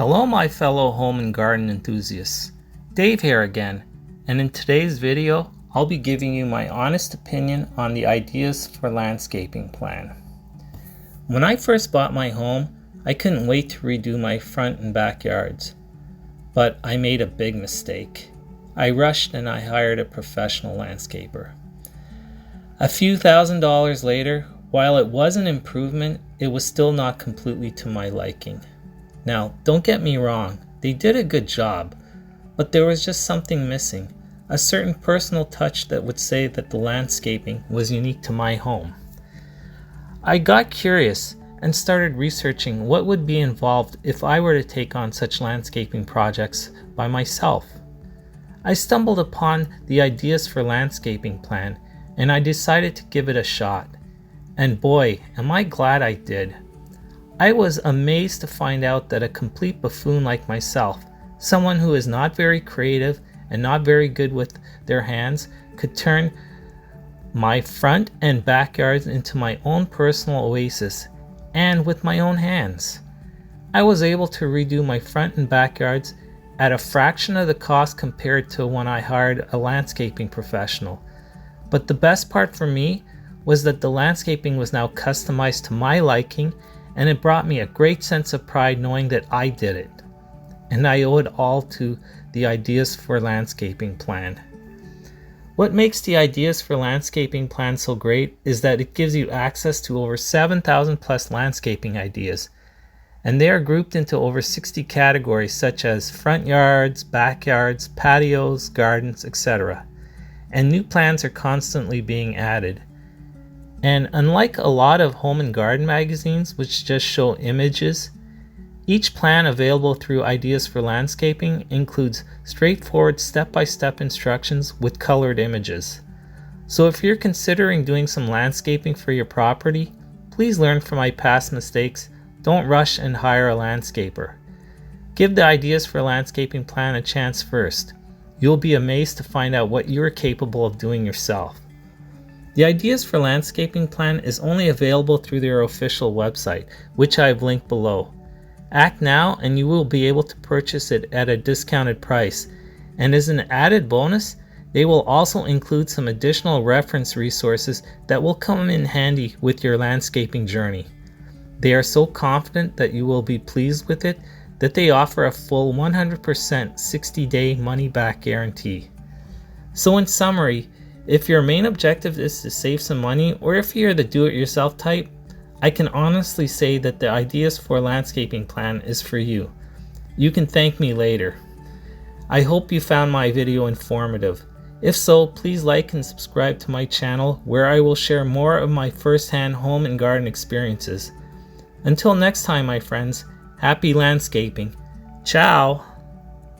Hello my fellow home and garden enthusiasts, Dave here again, and in today's video I'll be giving you my honest opinion on the ideas for landscaping plan. When I first bought my home, I couldn't wait to redo my front and backyards, but I made a big mistake. I rushed and I hired a professional landscaper. A few $1,000s later, while it was an improvement, it was still not completely to my liking. Now, don't get me wrong, they did a good job, but there was just something missing, a certain personal touch that would say that the landscaping was unique to my home. I got curious and started researching what would be involved if I were to take on such landscaping projects by myself. I stumbled upon the ideas for landscaping plan and I decided to give it a shot. And boy, am I glad I did. I was amazed to find out that a complete buffoon like myself, someone who is not very creative and not very good with their hands, could turn my front and backyards into my own personal oasis, and with my own hands. I was able to redo my front and backyards at a fraction of the cost compared to when I hired a landscaping professional. But the best part for me was that the landscaping was now customized to my liking, and it brought me a great sense of pride knowing that I did it. And I owe it all to the Ideas for Landscaping plan. What makes the Ideas for Landscaping plan so great is that it gives you access to over 7,000 plus landscaping ideas, and they are grouped into over 60 categories such as front yards, backyards, patios, gardens, etc. And new plans are constantly being added. And unlike a lot of home and garden magazines which just show images, each plan available through Ideas for Landscaping includes straightforward step-by-step instructions with colored images. So if you're considering doing some landscaping for your property, please learn from my past mistakes. Don't rush and hire a landscaper. Give the Ideas for Landscaping plan a chance first. You'll be amazed to find out what you're capable of doing yourself. The Ideas for Landscaping plan is only available through their official website, which I've linked below. Act now and you will be able to purchase it at a discounted price. And as an added bonus, they will also include some additional reference resources that will come in handy with your landscaping journey. They are so confident that you will be pleased with it that they offer a full 100% 60-day money-back guarantee. So in summary, if your main objective is to save some money, or if you're the do-it-yourself type, I can honestly say that the Ideas for Landscaping plan is for you. You can thank me later. I hope you found my video informative. If so, please like and subscribe to my channel where I will share more of my first-hand home and garden experiences. Until next time, my friends, happy landscaping. Ciao!